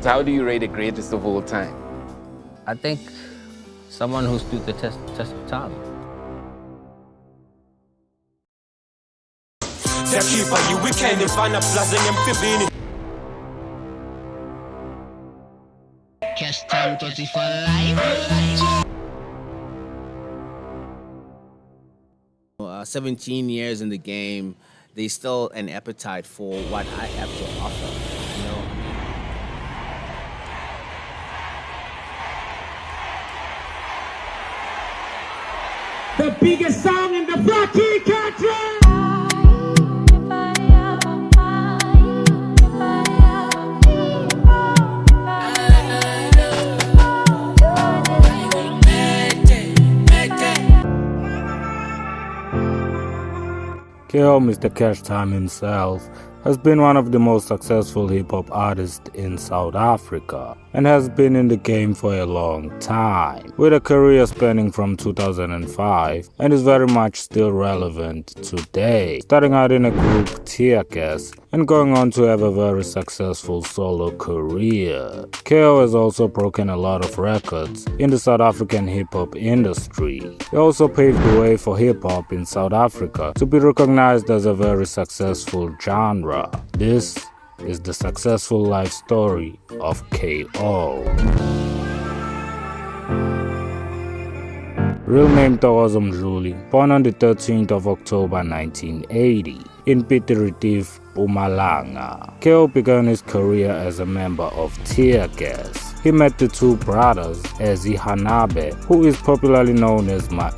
how do you rate the greatest of all time? I think someone who stood the test of time. Cash time for life. 17 years in the game, there's still an appetite for what I have to offer, you know. The biggest song in the Rocky country! Mr. Cash Time himself has been one of the most successful hip-hop artists in South Africa and has been in the game for a long time, with a career spanning from 2005 and is very much still relevant today, starting out in a group Teargas and going on to have a very successful solo career. KO has also broken a lot of records in the South African hip-hop industry. He also paved the way for hip-hop in South Africa to be recognized as a very successful genre. This is the successful life story of KO. Real name Ntokozo Mdluli, born on the 13th of October 1980 in Piet Retief, Mpumalanga. KO began his career as a member of Teargas. He met the two brothers, Ezi Hanabe, who is popularly known as Mai,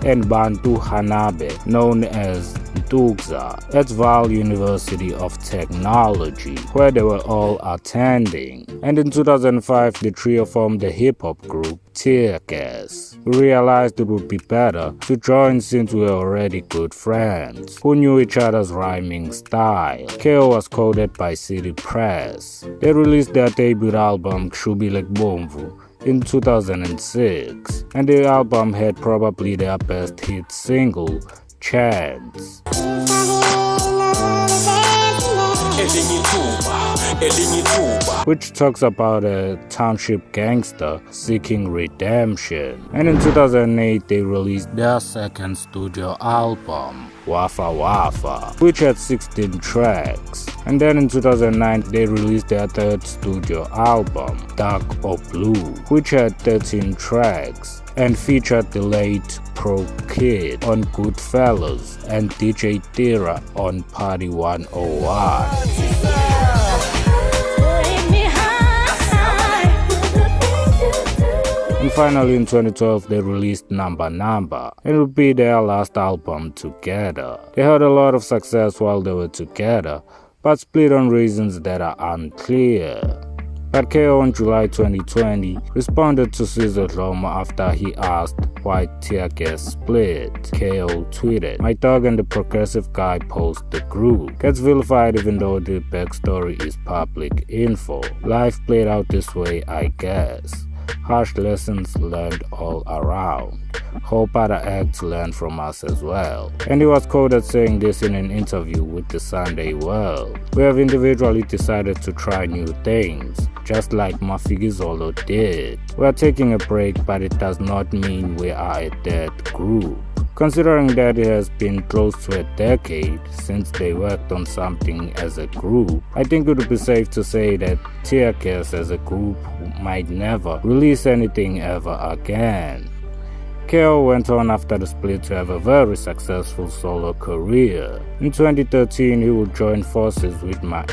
and Bantu Hanabe, known as Ntokozo, at Vaal University of Technology, where they were all attending. And in 2005, the trio formed the hip-hop group Teargas. We realized it would be better to join since we were already good friends who knew each other's rhyming style. KO was quoted by City Press. They released their debut album Kushubilek Bomvu in 2006, and the album had probably their best hit single, Chance, which talks about a township gangster seeking redemption. And in 2008 they released their second studio album, Wafa Wafa, which had 16 tracks. And then in 2009 they released their third studio album, Dark or Blue, which had 13 tracks and featured the late Pro Kid on Goodfellas and DJ Tira on Party 101. And finally in 2012 they released Number Number, and it would be their last album together. They had a lot of success while they were together, but split on reasons that are unclear. But KO in July 2020 responded to Caesar Dlomo after he asked why Teargas split. KO tweeted, "My dog and the progressive guy post the group. Gets vilified even though the backstory is public info. Life played out this way, I guess. Harsh lessons learned all around. Hope other acts learn from us as well." And he was quoted saying this in an interview with the Sunday World. "We have individually decided to try new things, just like Mafikizolo did. We are taking a break, but it does not mean we are a dead group." Considering that it has been close to a decade since they worked on something as a group, I think it would be safe to say that Teargas as a group might never release anything ever again. KO went on after the split to have a very successful solo career. In 2013, he would join forces with Mai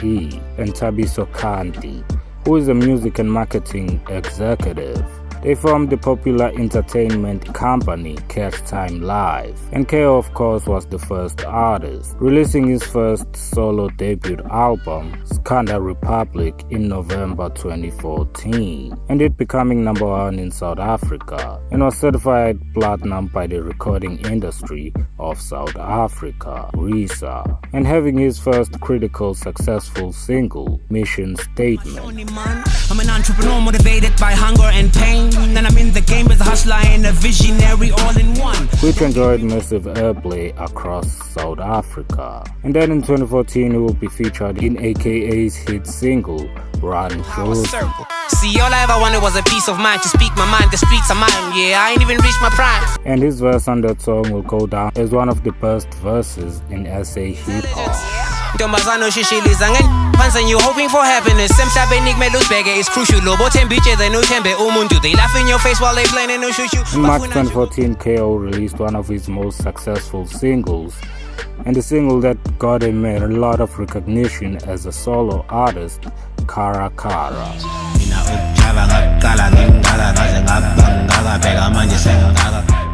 and Thabiso Kanti, who is a music and marketing executive. They formed the popular entertainment company Cash Time Live, and KO of course was the first artist, releasing his first solo debut album, Skanda Republic, in November 2014, and it becoming #1 in South Africa, and was certified platinum by the Recording Industry of South Africa, RISA, and having his first critical successful single, Mission Statement. I'm an entrepreneur motivated by hunger and pain. And I'm in the game as a hustler and a visionary all in one, which enjoyed massive airplay across South Africa. And then in 2014 he will be featured in AKA's hit single run close. See, all I ever wanted was a peace of mind to speak my mind. The streets are mine. Yeah, I ain't even reached my prime. And his verse on that song will go down as one of the best verses in SA hip hop. Ntombazana shishiliza ngenpansa you hoping for happiness. Emhlabeni kumele usibheke is crucial. Lobo themba itshe no thembe umuntu. They laugh in your face while they playing and no shoot you. In March 2014, KO released one of his most successful singles, and the single that got him a lot of recognition as a solo artist, Kara Kara.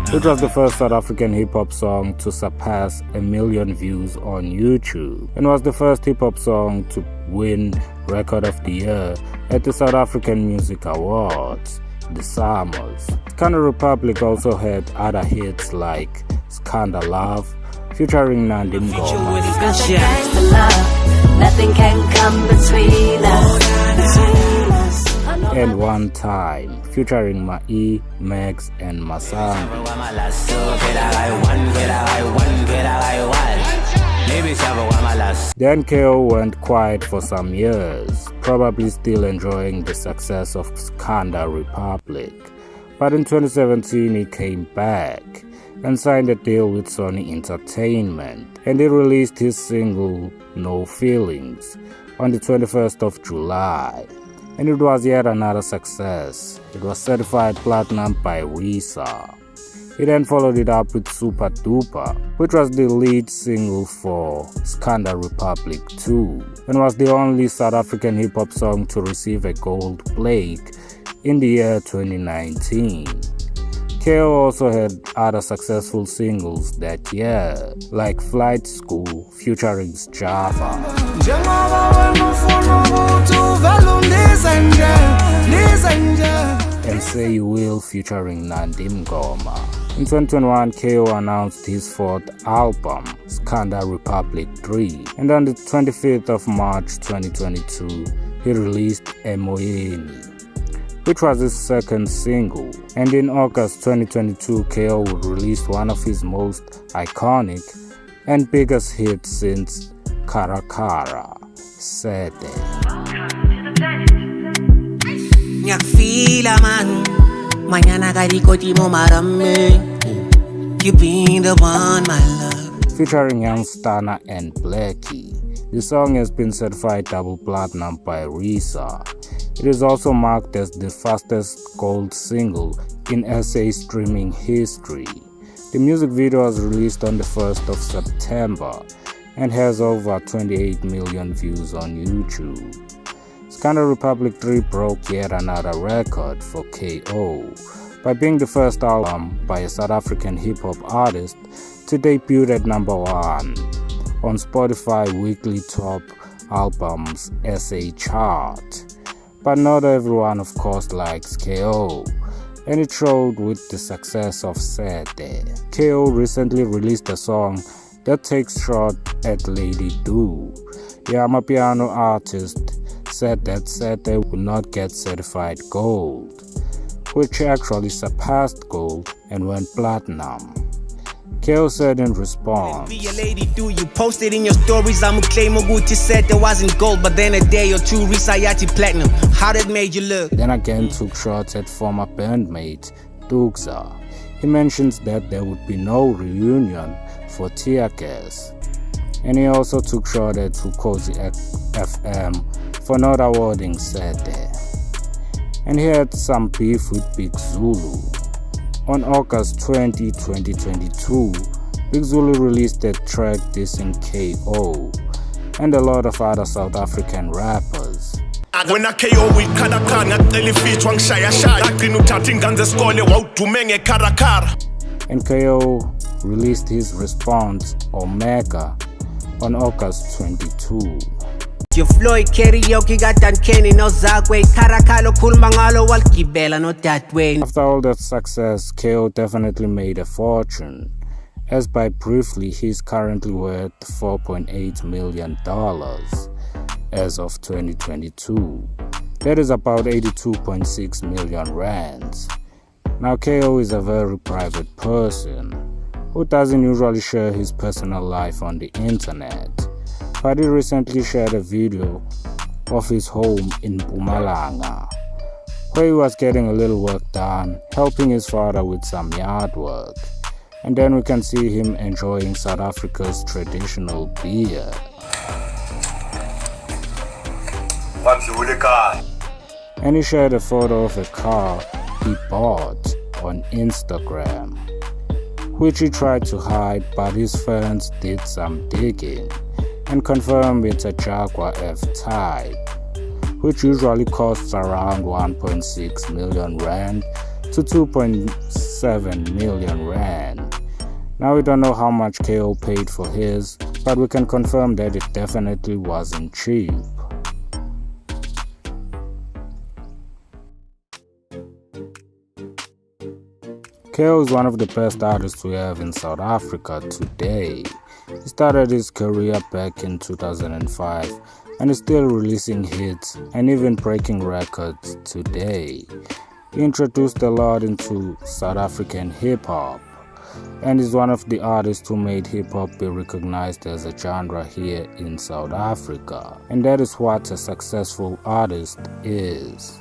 It was the first South African hip-hop song to surpass 1 million views on YouTube, and was the first hip-hop song to win Record of the Year at the South African Music Awards, the Summers. Skanda Republic also had other hits like Skanda Love, featuring Nandi Mngoma, nothing can come between us. and One Time, featuring Mai, Max, and Masango. Then KO went quiet for some years, probably still enjoying the success of Skanda Republic. But in 2017 he came back and signed a deal with Sony Entertainment, and he released his single No Feelings on the 21st of July. And it was yet another success. It was certified platinum by RiSA. He then followed it up with Super Duper, which was the lead single for Skanda Republic 2, and was the only South African hip-hop song to receive a gold plate in the year 2019. KO also had other successful singles that year, like Flight School featuring Java, and Say You Will featuring Nandi Mngoma. In 2021, KO announced his fourth album, Skanda Republic 3, and on the 25th of March 2022, he released Emoyeni, which was his second single. And in August 2022, KO would release one of his most iconic and biggest hits since Kara Kara, Sete. Nyakfila man, mañana karikoti mo marame. You been the one, my love. Featuring Young Stunner and Blackie. The song has been certified double platinum by RiSA. It is also marked as the fastest gold single in SA streaming history. The music video was released on the 1st of September and has over 28 million views on YouTube. Skanda Republic 3 broke yet another record for KO by being the first album by a South African hip-hop artist to debut at #1 on Spotify Weekly Top Albums SA chart. But not everyone, of course, likes KO, and it showed with the success of Sete. KO recently released a song that takes shot at Lady Do. The Amapiano artist said that Sete would not get certified gold, which actually surpassed gold and went platinum. KO said in response, Be a lady, do you post it in your stories? I'ma claim what you said there wasn't gold, but then a day or two Risayati platinum. How that made you look? Then again took shots at former bandmate Teargas. He mentions that there would be no reunion for Teargas. And he also took shot at Ntokozo FM for not awarding Sete. And he had some beef with Big Zulu. On August 20, 2022, Big Zulu released a track dissing KO and a lot of other South African rappers. When I KO with Karakana, telefeature shaya shaya, green chatting guns skole wautumenge karakara. And KO released his response, Omega, on August 22. Your Floyd karaoke got done Kenny no Zagwe Karakalo Kulmangalo Walkibela not that way. After all that success, KO definitely made a fortune, as by briefly he's currently worth $4.8 million as of 2022. That is about 82.6 million rands. Now KO is a very private person who doesn't usually share his personal life on the internet, but he recently shared a video of his home in Mpumalanga, where he was getting a little work done, helping his father with some yard work. And then we can see him enjoying South Africa's traditional beer. And he shared a photo of a car he bought on Instagram, which he tried to hide, but his fans did some digging and confirmed it's a Jaguar F-Type, which usually costs around 1.6 million rand to 2.7 million rand. Now we don't know how much KO paid for his, but we can confirm that it definitely wasn't cheap. KO is one of the best artists we have in South Africa today. He started his career back in 2005 and is still releasing hits and even breaking records today. He introduced a lot into South African hip-hop and is one of the artists who made hip-hop be recognized as a genre here in South Africa. And that is what a successful artist is.